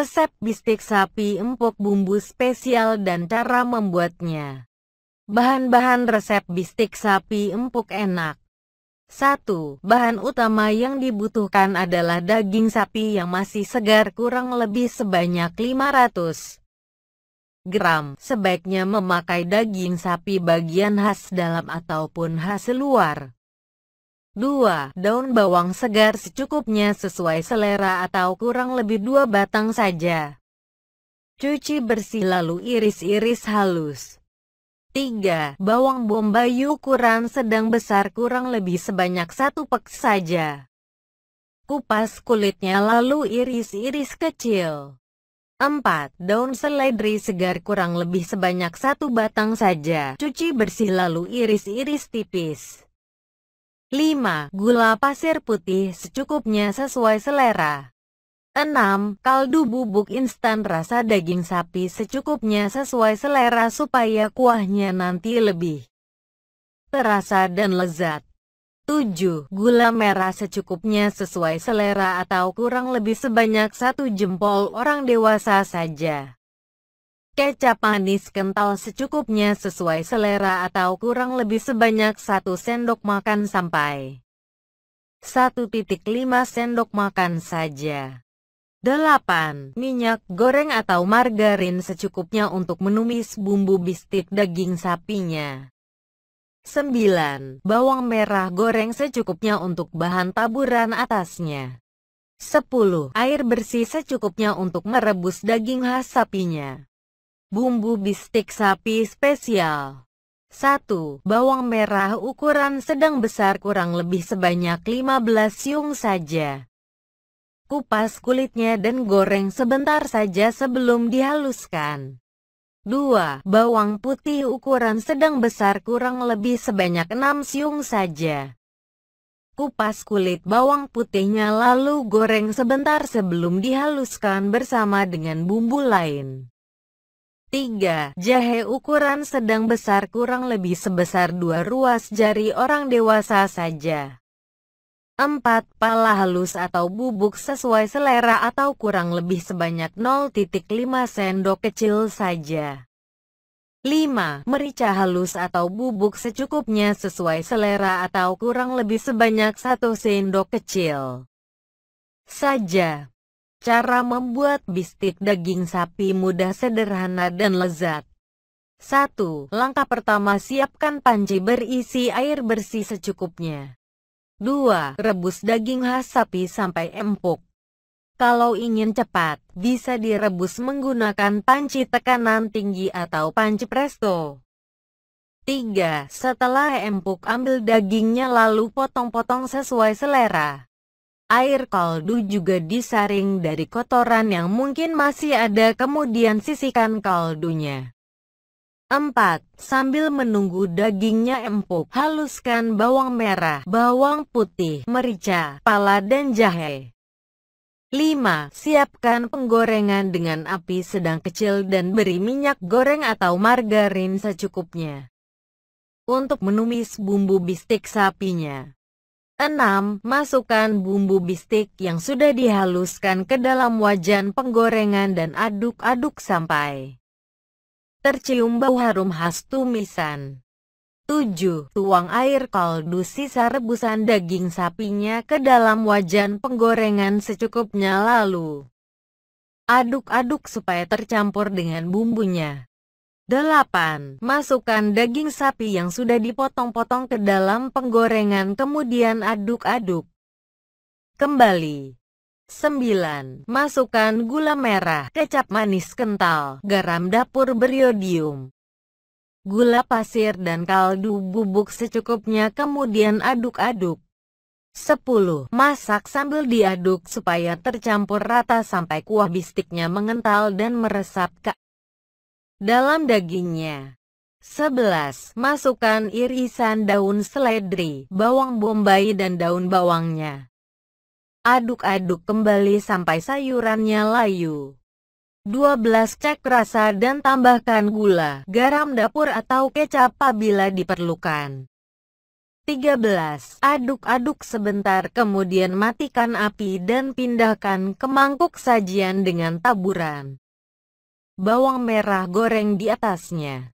Resep bistik sapi empuk, bumbu spesial dan cara membuatnya. Bahan-bahan resep bistik sapi empuk enak. 1. Bahan utama yang dibutuhkan adalah daging sapi yang masih segar kurang lebih sebanyak 500 gram. Sebaiknya memakai daging sapi bagian khas dalam ataupun khas luar. 2. Daun bawang segar secukupnya sesuai selera atau kurang lebih 2 batang saja. Cuci bersih lalu iris-iris halus. 3. Bawang bombay ukuran sedang besar kurang lebih sebanyak 1 pek saja. Kupas kulitnya lalu iris-iris kecil. 4. Daun seledri segar kurang lebih sebanyak 1 batang saja. Cuci bersih lalu iris-iris tipis. 5. Gula pasir putih secukupnya sesuai selera. 6. Kaldu bubuk instan rasa daging sapi secukupnya sesuai selera supaya kuahnya nanti lebih terasa dan lezat. 7. Gula merah secukupnya sesuai selera atau kurang lebih sebanyak 1 jempol orang dewasa saja. Kecap manis kental secukupnya sesuai selera atau kurang lebih sebanyak 1 sendok makan sampai 1,5 sendok makan saja. 8. Minyak goreng atau margarin secukupnya untuk menumis bumbu bistik daging sapinya. 9. Bawang merah goreng secukupnya untuk bahan taburan atasnya. 10. Air bersih secukupnya untuk merebus daging khas sapinya. Bumbu bistik sapi spesial. 1. Bawang merah ukuran sedang besar kurang lebih sebanyak 15 siung saja. Kupas kulitnya dan goreng sebentar saja sebelum dihaluskan. 2. Bawang putih ukuran sedang besar kurang lebih sebanyak 6 siung saja. Kupas kulit bawang putihnya lalu goreng sebentar sebelum dihaluskan bersama dengan bumbu lain. 3. Jahe ukuran sedang besar kurang lebih sebesar 2 ruas jari orang dewasa saja. 4. Pala halus atau bubuk sesuai selera atau kurang lebih sebanyak 0,5 sendok kecil saja. 5. Merica halus atau bubuk secukupnya sesuai selera atau kurang lebih sebanyak 1 sendok kecil saja. Cara membuat bistik daging sapi mudah, sederhana dan lezat. 1. Langkah pertama, siapkan panci berisi air bersih secukupnya. 2. Rebus daging khas sapi sampai empuk. Kalau ingin cepat, bisa direbus menggunakan panci tekanan tinggi atau panci presto. 3. Setelah empuk, ambil dagingnya lalu potong-potong sesuai selera. Air kaldu juga disaring dari kotoran yang mungkin masih ada, kemudian sisihkan kaldunya. 4. Sambil menunggu dagingnya empuk, haluskan bawang merah, bawang putih, merica, pala dan jahe. 5. Siapkan penggorengan dengan api sedang kecil dan beri minyak goreng atau margarin secukupnya untuk menumis bumbu bistik sapinya. 6. Masukkan bumbu bistik yang sudah dihaluskan ke dalam wajan penggorengan dan aduk-aduk sampai tercium bau harum khas tumisan. 7. Tuang air kaldu sisa rebusan daging sapinya ke dalam wajan penggorengan secukupnya lalu aduk-aduk supaya tercampur dengan bumbunya. 8. Masukkan daging sapi yang sudah dipotong-potong ke dalam penggorengan kemudian aduk-aduk kembali. 9. Masukkan gula merah, kecap manis kental, garam dapur beriodium, gula pasir dan kaldu bubuk secukupnya kemudian aduk-aduk. 10. Masak sambil diaduk supaya tercampur rata sampai kuah bistiknya mengental dan meresap ke dalam dagingnya. 11. Masukkan irisan daun seledri, bawang bombay dan daun bawangnya. Aduk-aduk kembali sampai sayurannya layu. 12. Cek rasa dan tambahkan gula, garam dapur atau kecap apabila diperlukan. 13. Aduk-aduk sebentar kemudian matikan api dan pindahkan ke mangkuk sajian dengan taburan bawang merah goreng di atasnya.